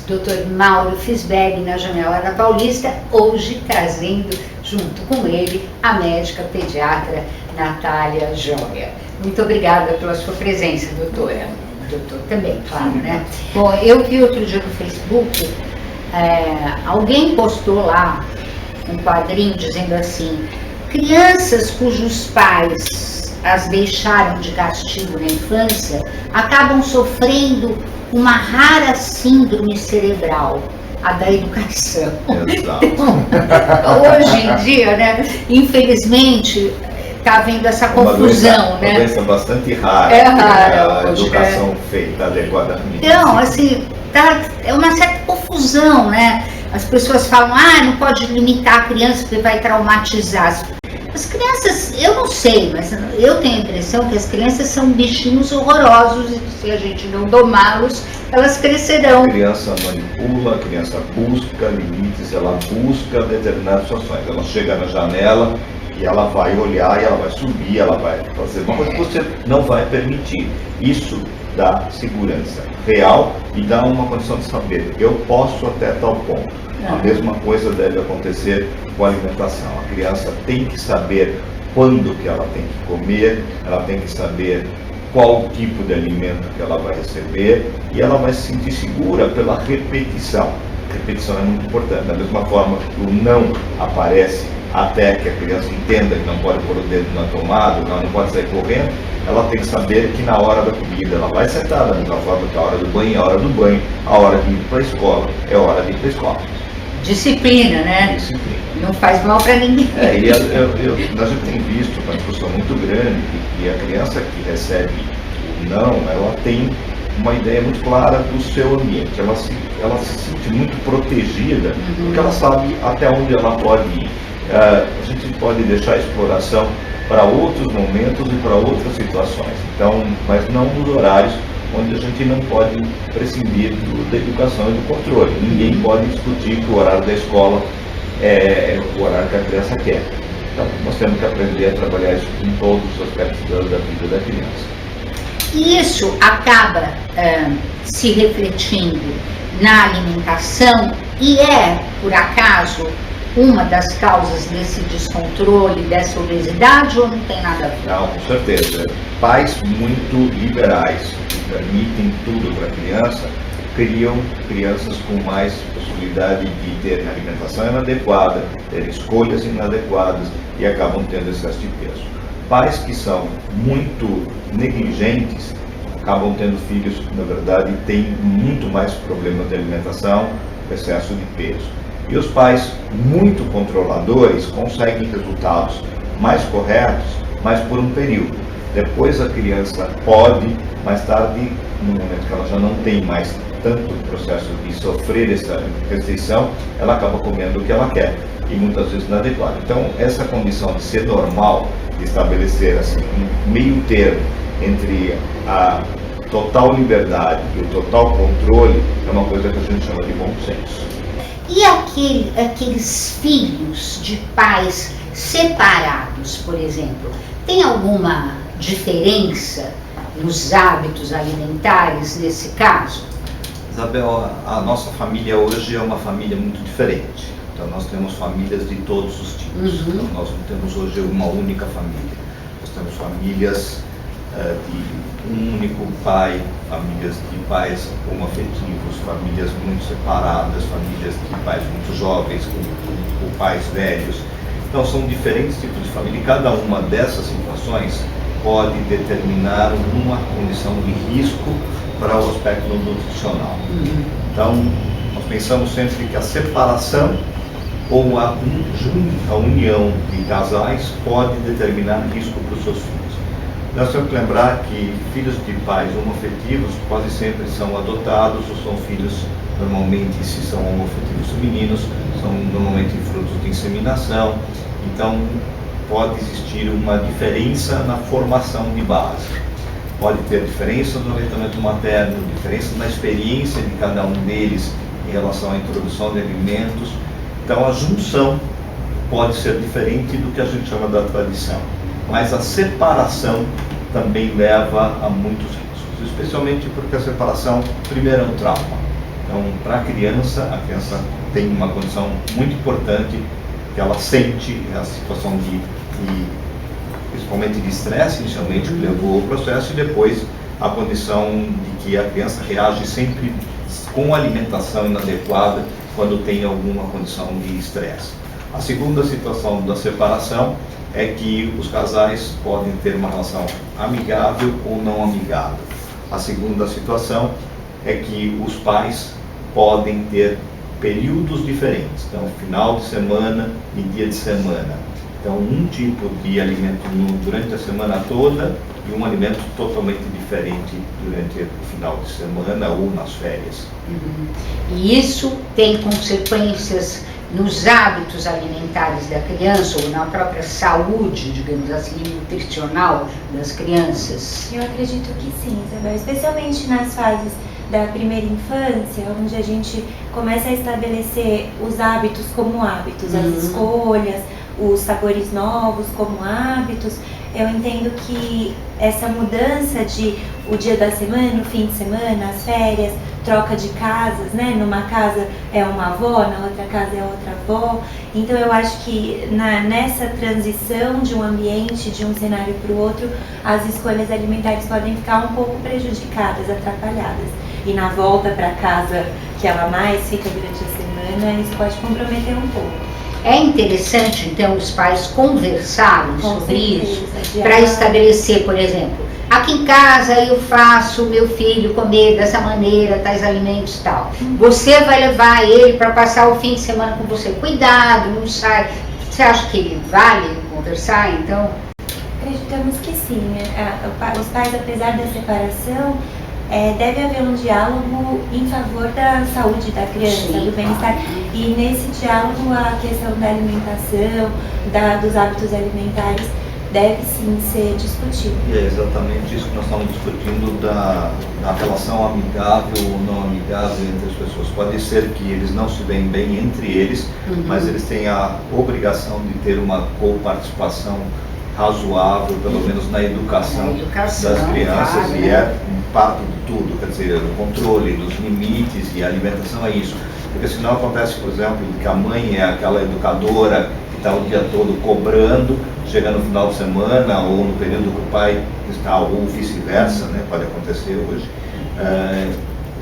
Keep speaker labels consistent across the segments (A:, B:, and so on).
A: Dr. Mauro Fisberg, na Janela da Paulista, hoje trazendo junto com ele a médica pediatra Natália Joia. Muito obrigada pela sua presença, doutora. Doutor também, claro, né? Bom, eu vi outro dia no Facebook, alguém postou lá um quadrinho dizendo assim: crianças cujos pais as deixaram de castigo na infância acabam sofrendo uma rara síndrome cerebral, a da educação.
B: Exato.
A: Hoje em dia, né, infelizmente, está havendo essa confusão, né?
B: Uma doença bastante rara.
A: É rara
B: a
A: hoje,
B: educação feita adequadamente.
A: Então, assim, é uma certa confusão, né? As pessoas falam, não pode limitar a criança porque vai traumatizar. As crianças, eu não sei, mas eu tenho a impressão que as crianças são bichinhos horrorosos e se a gente não domá-los, elas crescerão.
B: A criança manipula, a criança busca limites, ela busca determinadas situações. Ela chega na janela e ela vai olhar, e ela vai subir, ela vai fazer uma coisa que você não vai permitir. Isso dá segurança real e dá uma condição de saber, eu posso até tal ponto. A mesma coisa deve acontecer com a alimentação. A criança tem que saber quando que ela tem que comer, ela tem que saber qual tipo de alimento que ela vai receber e ela vai se sentir segura pela repetição. A repetição é muito importante. Da mesma forma que o não aparece até que a criança entenda que não pode pôr o dedo na tomada, não pode sair correndo, ela tem que saber que na hora da comida ela vai sentar, da mesma forma que a hora do banho é a hora do banho, a hora de ir para a escola é a hora de ir para a escola.
A: Disciplina, né?
B: Disciplina.
A: Não faz mal para ninguém.
B: E a gente tem visto uma discussão muito grande que a criança que recebe o não, ela tem uma ideia muito clara do seu ambiente. Ela se sente muito protegida, porque ela sabe até onde ela pode ir. A gente pode deixar a exploração para outros momentos e para outras situações. Então, mas não nos horários onde a gente não pode prescindir da educação e do controle. Ninguém pode discutir que o horário da escola é o horário que a criança quer. Então, nós temos que aprender a trabalhar isso em todos os aspectos da vida da criança.
A: E isso acaba se refletindo na alimentação e por acaso, uma das causas desse descontrole, dessa obesidade, ou não tem nada a ver?
B: Não, com certeza. Pais muito liberais, que permitem tudo para a criança, criam crianças com mais possibilidade de ter alimentação inadequada, ter escolhas inadequadas e acabam tendo excesso de peso. Pais que são muito negligentes acabam tendo filhos que, na verdade, têm muito mais problemas de alimentação, excesso de peso. E os pais muito controladores conseguem resultados mais corretos, mas por um período. Depois a criança pode, mais tarde, no momento que ela já não tem mais tanto processo de sofrer essa restrição, ela acaba comendo o que ela quer e muitas vezes inadequado. Então, essa condição de ser normal, de estabelecer assim, um meio termo entre a total liberdade e o total controle, é uma coisa que a gente chama de bom senso.
A: E aqueles filhos de pais separados, por exemplo, tem alguma diferença nos hábitos alimentares nesse caso?
C: Isabel, a nossa família hoje é uma família muito diferente. Então nós temos famílias de todos os tipos. Então nós não temos hoje uma única família. Nós temos famílias de um único pai, famílias de pais homoafetivos, famílias muito separadas, famílias de pais muito jovens, com pais velhos. Então são diferentes tipos de família e cada uma dessas situações pode determinar uma condição de risco para o aspecto nutricional. Então nós pensamos sempre que a separação ou a união de casais pode determinar risco para os seus filhos. Nós temos que lembrar que filhos de pais homoafetivos quase sempre são adotados ou são filhos, normalmente, se são homoafetivos femininos, são normalmente frutos de inseminação. Então, pode existir uma diferença na formação de base. Pode ter diferença no aleitamento materno, diferença na experiência de cada um deles em relação à introdução de alimentos. Então, a junção pode ser diferente do que a gente chama da tradição. Mas a separação também leva a muitos riscos, especialmente porque a separação, primeiro, é um trauma. Então, para a criança tem uma condição muito importante, que ela sente a situação principalmente de estresse, inicialmente, que levou ao processo, e depois a condição de que a criança reage sempre com alimentação inadequada quando tem alguma condição de estresse. A segunda situação da separação é que os casais podem ter uma relação amigável ou não amigável. A segunda situação é que os pais podem ter períodos diferentes, então final de semana e dia de semana. Então um tipo de alimento durante a semana toda e um alimento totalmente diferente durante o final de semana ou nas férias.
A: E isso tem consequências nos hábitos alimentares da criança ou na própria saúde, digamos assim, nutricional das crianças?
D: Eu acredito que sim, Isabel, especialmente nas fases da primeira infância, onde a gente começa a estabelecer os hábitos como hábitos, as escolhas, os sabores novos como hábitos. Eu entendo que essa mudança de o dia da semana, o fim de semana, as férias, troca de casas, né? Numa casa é uma avó, na outra casa é outra avó. Então eu acho que nessa transição de um ambiente, de um cenário para o outro, as escolhas alimentares podem ficar um pouco prejudicadas, atrapalhadas. E na volta para casa que ela mais fica durante a semana, isso pode comprometer um pouco.
A: É interessante, então, os pais conversarem sobre isso, para estabelecer, por exemplo, aqui em casa eu faço meu filho comer dessa maneira, tais alimentos e tal. Você vai levar ele para passar o fim de semana com você. Cuidado, não sai. Você acha que vale conversar, então?
D: Acreditamos que sim. Os pais, apesar da separação, deve haver um diálogo em favor da saúde da criança, do bem-estar. E nesse diálogo a questão da alimentação, dos hábitos alimentares deve sim ser discutido.
C: E é exatamente isso que nós estamos discutindo da relação amigável ou não amigável entre as pessoas. Pode ser que eles não se deem bem entre eles, mas eles têm a obrigação de ter uma coparticipação razoável, pelo menos na educação das crianças, claro, e é parte de tudo, quer dizer, o controle dos limites e a alimentação é isso. Porque senão acontece, por exemplo, que a mãe é aquela educadora que está o dia todo cobrando, chega no final de semana ou no período que o pai está, ou vice-versa, né, pode acontecer hoje.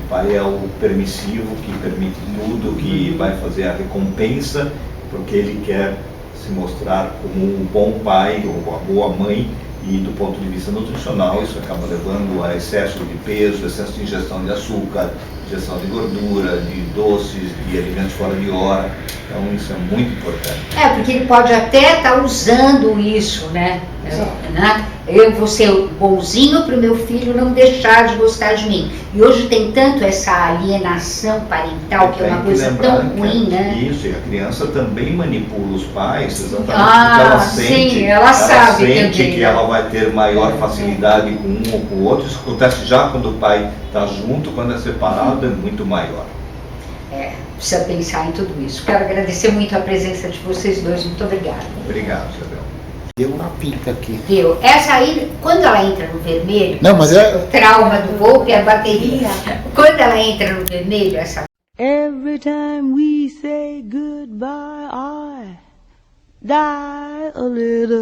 C: O pai é o permissivo, que permite tudo, que vai fazer a recompensa, porque ele quer se mostrar como um bom pai ou uma boa mãe, e do ponto de vista nutricional isso acaba levando a excesso de peso, excesso de ingestão de açúcar, ingestão de gordura, de doces, de alimentos fora de hora. Então isso é muito importante.
A: Porque ele pode até estar usando isso, né? Eu vou ser bonzinho para o meu filho não deixar de gostar de mim. E hoje tem tanto essa alienação parental, que é uma coisa tão ruim, né?
C: Isso, e a criança também manipula os pais, exatamente porque ela sente,
A: sim, ela sabe
C: também, que ela vai ter maior facilidade com um ou com o outro. Isso acontece já quando o pai está junto, quando é separado é muito maior.
A: Precisa pensar em tudo isso. Quero agradecer muito a presença de vocês dois. Muito obrigada.
C: Obrigado, Isabel.
E: Deu uma pica aqui.
A: Deu. Essa aí, quando ela entra no vermelho,
E: não, mas
A: o trauma do Volpe é a bateria. Quando ela entra no vermelho, essa...
F: Every time we say goodbye, I die a little.